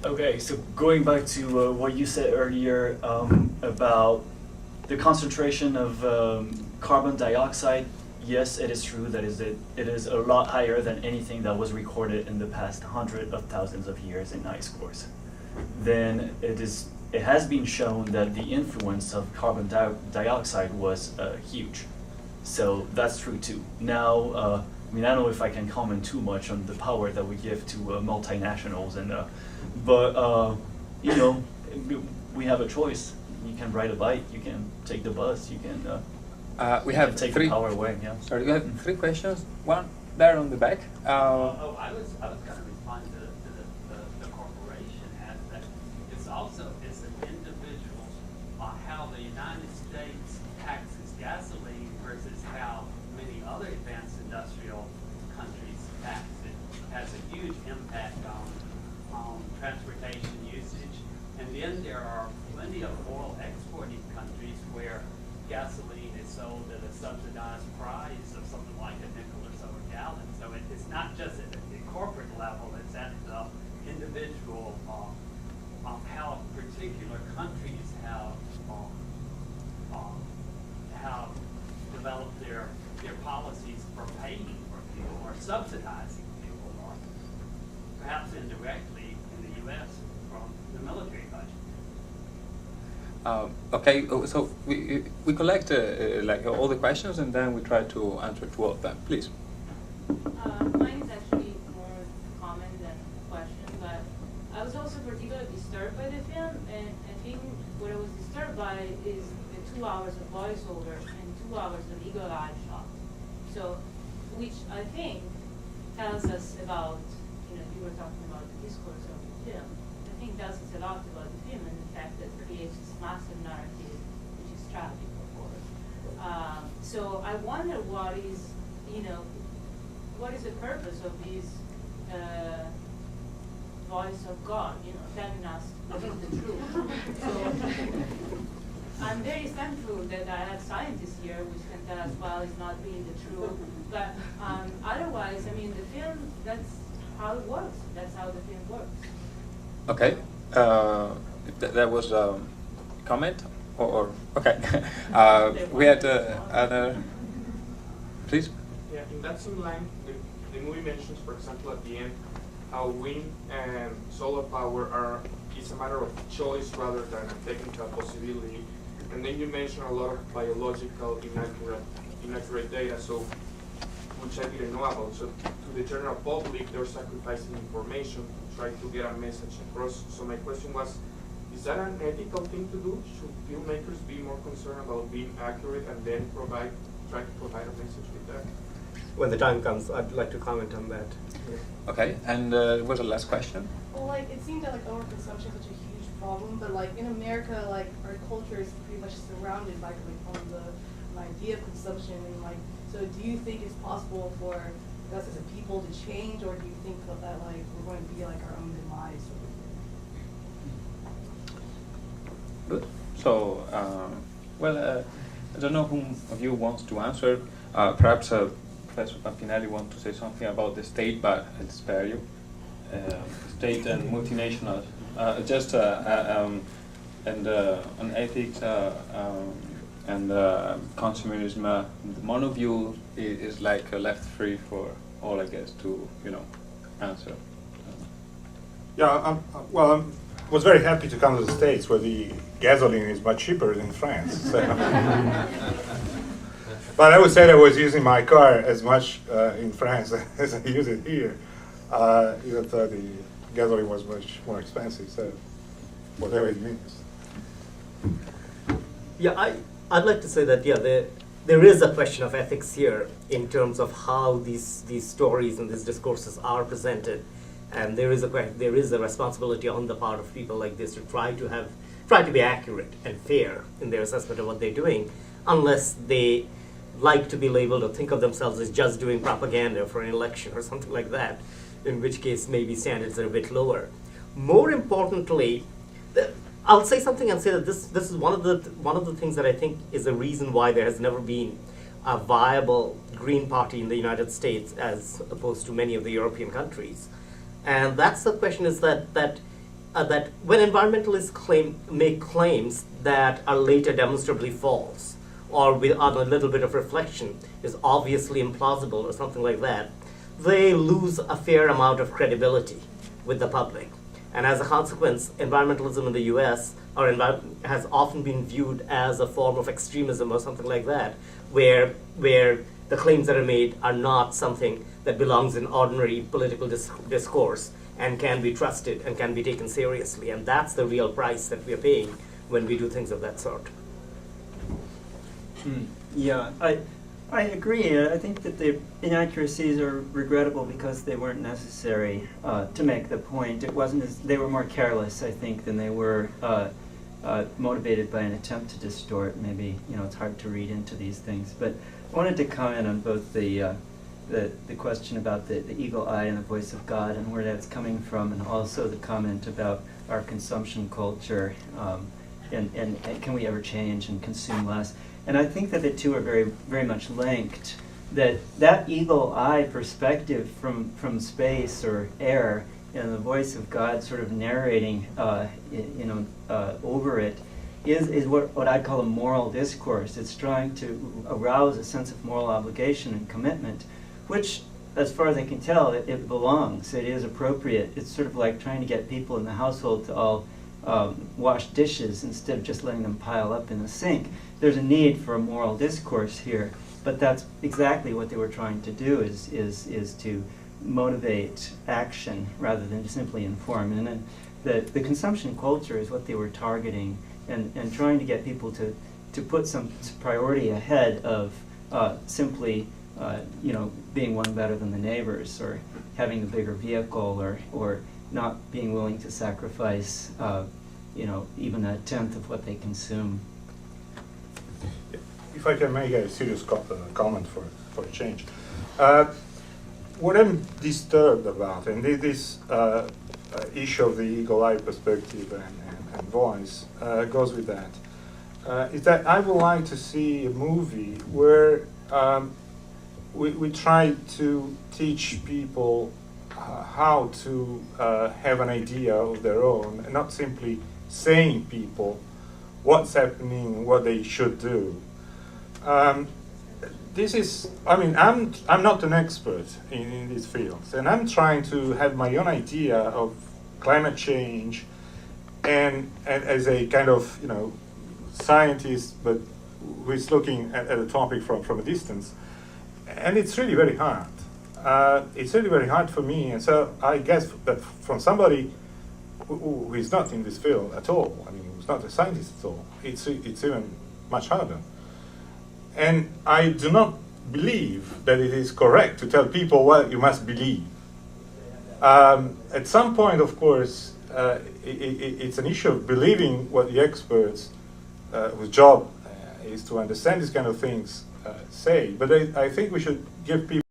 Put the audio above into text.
Okay, so going back to what you said earlier about the concentration of carbon dioxide, yes, it is true that it is a lot higher than anything that was recorded in the past hundreds of thousands of years in ice cores. Then it has been shown that the influence of carbon dioxide was huge. So that's true too. Now, I mean, I don't know if I can comment too much on the power that we give to multinationals, but you know, we have a choice. You can ride a bike, you can take the bus, you can. We have take three. The power away. Yeah. Sorry, we have three questions. One there on the back. I was going to respond to the corporation aspect. It's an individual how the United States taxes gasoline versus how many other advanced industrial countries tax it. Has a huge impact on transportation usage. And then there are plenty of oil exporting countries where gasoline is sold at a subsidized price of something like a nickel or so a gallon. So it's not just at the corporate level, it's at the individual how particular countries have developed their policies for paying for fuel or subsidizing fuel, or perhaps indirectly in the U.S. from the military budget. Okay, so we collect like all the questions and then we try to answer to all of them. Please. Mine is actually more comment than question, but I was also particularly disturbed by the film, and I think what I was disturbed by is the 2 hours of voiceover and 2 hours of eagle eye shot. So, which I think tells us about, you know, you were talking about the discourse of the film. I think tells us a lot about the film and the fact that it creates this massive narrative, which is tragic, of course. So I wonder what is, you know, what is the purpose of this voice of God, you know, telling us what is the truth. So I'm very thankful that I have scientists here which can tell us, well, it's not really the truth. But otherwise, I mean, the film, that's how it works. That's how the film works. Okay. That was a comment or okay. We had other. Please. Yeah, in that same line, the movie mentions, for example, at the end, how wind and solar power is a matter of choice rather than a technical possibility. And then you mention a lot of biological inaccurate data, so which I didn't know about. So to the general public, they're sacrificing information to try to get a message across. So my question was, is that an ethical thing to do? Should filmmakers be more concerned about being accurate and then try to provide a message with that? When the time comes, I'd like to comment on that. Yeah. Okay, and what was the last question? Well, like, it seems that like overconsumption is such a huge problem, but like in America, like our culture is pretty much surrounded by like an idea of consumption, and like, so do you think it's possible for us as a people to change, or do you think that like we're going to be like our own demise? Good. So, well, I don't know whom of you wants to answer. Perhaps Professor Pimpinelli wants to say something about the state, but I'll spare you. State and multinational, and on ethics and consumerism. The monoview is like left free for all, I guess, to answer. Yeah, well, I was very happy to come to the States where the gasoline is much cheaper than France. So. But I would say that I was using my car as much in France as I use it here, even though the gasoline was much more expensive, so whatever it means. Yeah, I'd like to say that, yeah, there is a question of ethics here in terms of how these stories and these discourses are presented. And there is a responsibility on the part of people like this to try to be accurate and fair in their assessment of what they're doing, unless they like to be labeled or think of themselves as just doing propaganda for an election or something like that, in which case maybe standards are a bit lower. More importantly, I'll say something and say that this is one of the things that I think is a reason why there has never been a viable Green Party in the United States as opposed to many of the European countries. And that's the question, is that that when environmentalists make claims that are later demonstrably false, or on a little bit of reflection is obviously implausible or something like that, they lose a fair amount of credibility with the public. And as a consequence, environmentalism in the US has often been viewed as a form of extremism or something like that, where the claims that are made are not something that belongs in ordinary political discourse and can be trusted and can be taken seriously. And that's the real price that we are paying when we do things of that sort. Yeah, I agree. I think that the inaccuracies are regrettable because they weren't necessary to make the point. It wasn't they were more careless, I think, than they were motivated by an attempt to distort. Maybe it's hard to read into these things. But I wanted to comment on both the question about the eagle eye and the voice of God and where that's coming from, and also the comment about our consumption culture and can we ever change and consume less. And I think that the two are very, very much linked. That eagle eye perspective from space or air, and the voice of God sort of narrating, over it, is what I'd call a moral discourse. It's trying to arouse a sense of moral obligation and commitment, which, as far as I can tell, it belongs. It is appropriate. It's sort of like trying to get people in the household to all wash dishes instead of just letting them pile up in the sink. There's a need for a moral discourse here, but that's exactly what they were trying to do, is to motivate action rather than simply inform. And then the consumption culture is what they were targeting, and trying to get people to put some priority ahead of simply being one better than the neighbors, or having a bigger vehicle, or not being willing to sacrifice even a tenth of what they consume. If I can make a serious comment for a change. What I'm disturbed about, and this issue of the eagle eye perspective and voice goes with that, is that I would like to see a movie where we try to teach people how to have an idea of their own, and not simply saying people what's happening, what they should do. This is, I'm not an expert in these fields, and I'm trying to have my own idea of climate change, and as a kind of scientist, but who is looking at a topic from a distance, and it's really very hard. It's really very hard for me, and so I guess that from somebody who is not in this field at all, who's not a scientist at all, it's even much harder. And I do not believe that it is correct to tell people what you must believe. At some point, of course, it's an issue of believing what the experts, whose job is to understand these kind of things, say. But I think we should give people